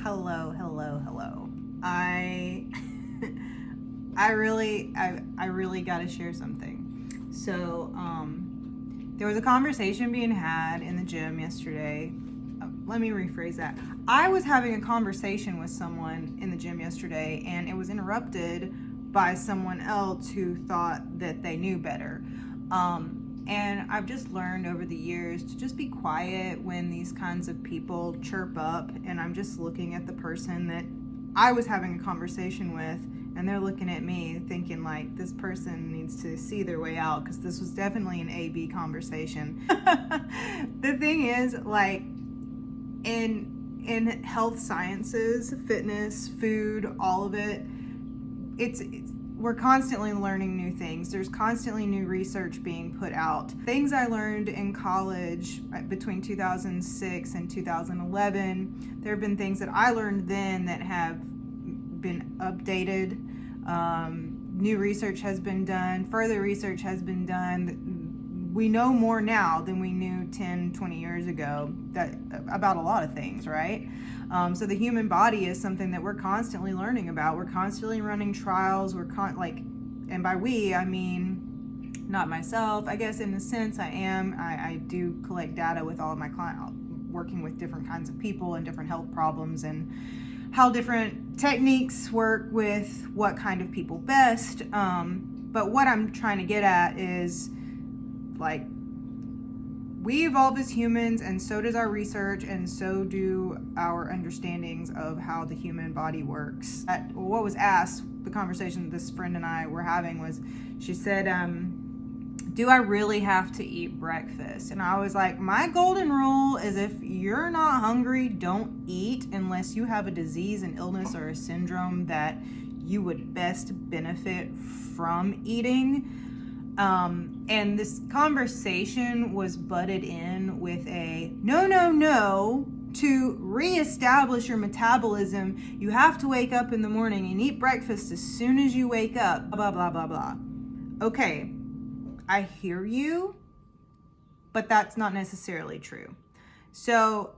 Hello. I I really got to share something. So, there was a conversation being had in the gym yesterday. Let me rephrase that. I was having a conversation with someone in the gym yesterday, and it was interrupted by someone else who thought that they knew better. And I've just learned over the years to just be quiet when these kinds of people chirp up, and I'm just looking at the person that I was having a conversation with, and they're looking at me thinking like this person needs to see their way out, because this was definitely an A-B conversation. The thing is, like, in health sciences, fitness, food, all of it, it's we're constantly learning new things. There's constantly new research being put out. Things I learned in college between 2006 and 2011, there have been things that I learned then that have been updated. New research has been done. Further research has been done. We know more now than we knew 10, 20 years ago about a lot of things, right? So the human body is something that we're constantly learning about. We're constantly running trials. And by we, I mean, not myself. I guess in a sense I am. I do collect data with all of my clients, working with different kinds of people and different health problems, and how different techniques work with what kind of people best. But what I'm trying to get at is, like, we evolve as humans, and so does our research, and so do our understandings of how the human body works. What was asked, the conversation this friend and I were having was, she said, do I really have to eat breakfast? And I was like, my golden rule is if you're not hungry, don't eat unless you have a disease, an illness, or a syndrome that you would best benefit from eating. And this conversation was butted in with a no, to reestablish your metabolism, you have to wake up in the morning and eat breakfast as soon as you wake up, blah, blah, blah, blah. Okay, I hear you, but that's not necessarily true. So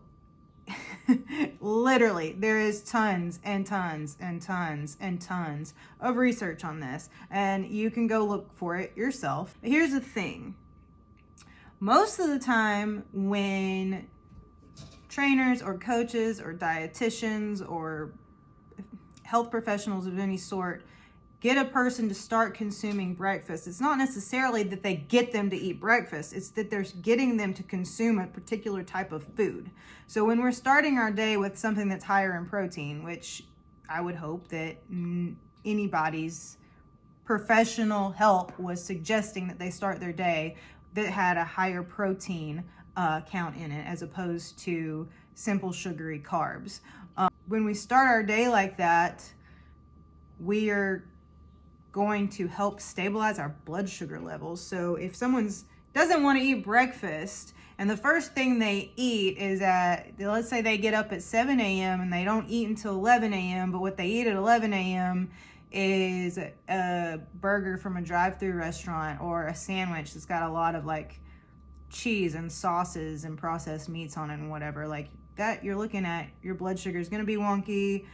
literally, there is tons and tons and tons and tons of research on this, and you can go look for it yourself. But here's the thing. Most of the time when trainers or coaches or dietitians or health professionals of any sort get a person to start consuming breakfast, it's not necessarily that they get them to eat breakfast. It's that they're getting them to consume a particular type of food. So when we're starting our day with something that's higher in protein, which I would hope that anybody's professional help was suggesting that they start their day that had a higher protein count in it, as opposed to simple sugary carbs. When we start our day like that, we are going to help stabilize our blood sugar levels. So if someone doesn't want to eat breakfast, and the first thing they eat is let's say they get up at 7 a.m. and they don't eat until 11 a.m., but what they eat at 11 a.m. is a burger from a drive-through restaurant, or a sandwich that's got a lot of like cheese and sauces and processed meats on it and whatever, like that, you're looking at your blood sugar is going to be wonky.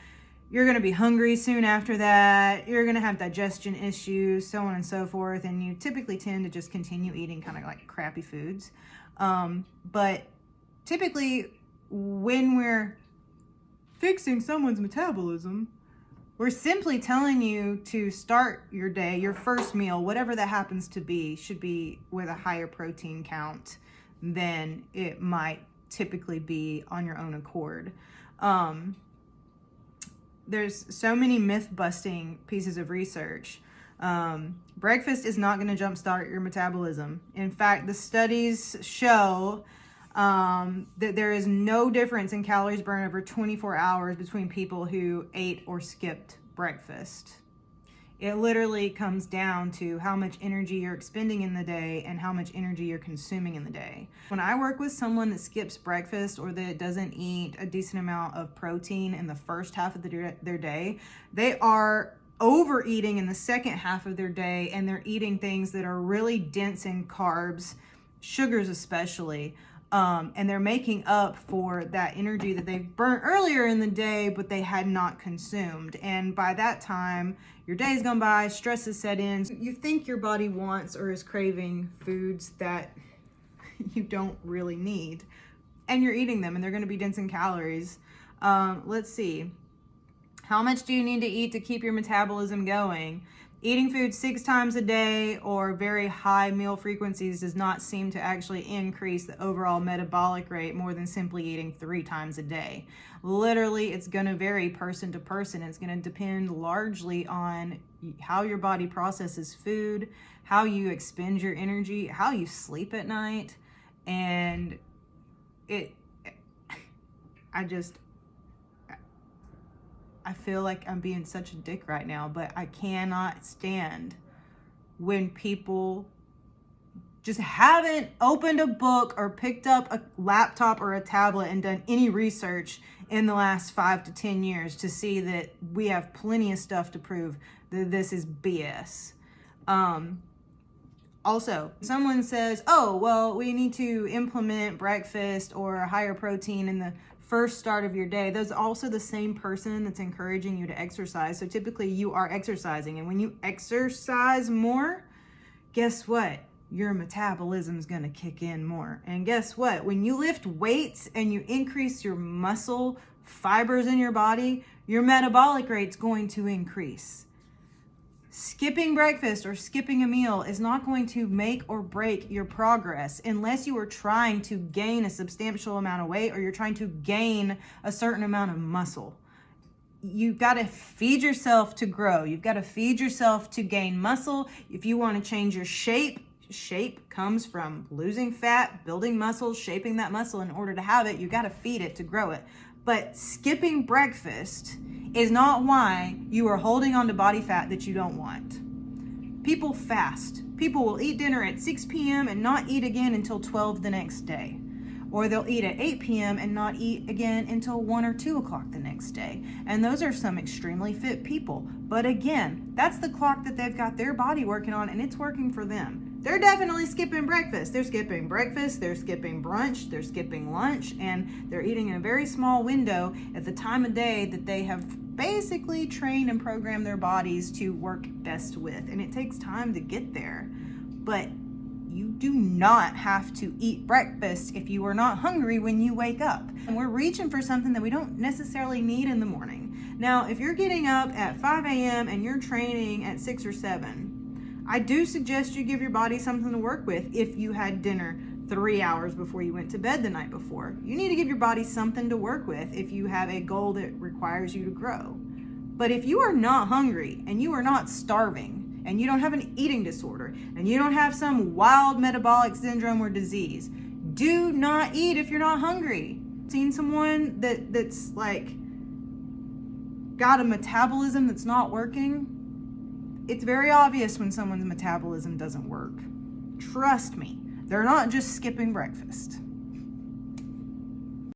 You're going to be hungry soon after that. You're going to have digestion issues, so on and so forth. And you typically tend to just continue eating kind of like crappy foods. But typically when we're fixing someone's metabolism, we're simply telling you to start your day, your first meal, whatever that happens to be, should be with a higher protein count than it might typically be on your own accord. There's so many myth-busting pieces of research. Breakfast is not going to jumpstart your metabolism. In fact, the studies show that there is no difference in calories burned over 24 hours between people who ate or skipped breakfast. It literally comes down to how much energy you're expending in the day and how much energy you're consuming in the day. When I work with someone that skips breakfast or that doesn't eat a decent amount of protein in the first half of their day, they are overeating in the second half of their day, and they're eating things that are really dense in carbs, sugars especially, And they're making up for that energy that they've burnt earlier in the day, but they had not consumed. And by that time, your day's gone by, stress has set in. You think your body wants or is craving foods that you don't really need. And you're eating them, and they're going to be dense in calories. Let's see. How much do you need to eat to keep your metabolism going? Eating food 6 times a day or very high meal frequencies does not seem to actually increase the overall metabolic rate more than simply eating 3 times a day. Literally, it's going to vary person to person. It's going to depend largely on how your body processes food, how you expend your energy, how you sleep at night, and I feel like I'm being such a dick right now, but I cannot stand when people just haven't opened a book or picked up a laptop or a tablet and done any research in the last 5 to 10 years to see that we have plenty of stuff to prove that this is BS. Also, someone says, oh, well, we need to implement breakfast or higher protein in the first start of your day. That's also the same person that's encouraging you to exercise. So typically you are exercising, and when you exercise more, guess what? Your metabolism is going to kick in more. And guess what? When you lift weights and you increase your muscle fibers in your body, your metabolic rate's going to increase. Skipping breakfast or skipping a meal is not going to make or break your progress unless you are trying to gain a substantial amount of weight or you're trying to gain a certain amount of muscle. You've got to feed yourself to grow. You've got to feed yourself to gain muscle. If you want to change your shape comes from losing fat, building muscle, shaping that muscle. In order to have it, you got to feed it to grow it. But skipping breakfast is not why you are holding on to body fat that you don't want. People fast. People will eat dinner at 6 p.m. and not eat again until 12 the next day. Or they'll eat at 8 p.m. and not eat again until 1 or 2 o'clock the next day. And those are some extremely fit people. But again, that's the clock that they've got their body working on, and it's working for them. They're definitely skipping breakfast. They're skipping breakfast, they're skipping brunch, they're skipping lunch, and they're eating in a very small window at the time of day that they have basically trained and programmed their bodies to work best with. And it takes time to get there. But you do not have to eat breakfast if you are not hungry when you wake up. And we're reaching for something that we don't necessarily need in the morning. Now, if you're getting up at 5 a.m. and you're training at 6 or 7, I do suggest you give your body something to work with. If you had dinner 3 hours before you went to bed the night before, you need to give your body something to work with if you have a goal that requires you to grow. But if you are not hungry and you are not starving and you don't have an eating disorder and you don't have some wild metabolic syndrome or disease, do not eat if you're not hungry. Seen someone that's like got a metabolism that's not working? It's very obvious when someone's metabolism doesn't work. Trust me, they're not just skipping breakfast.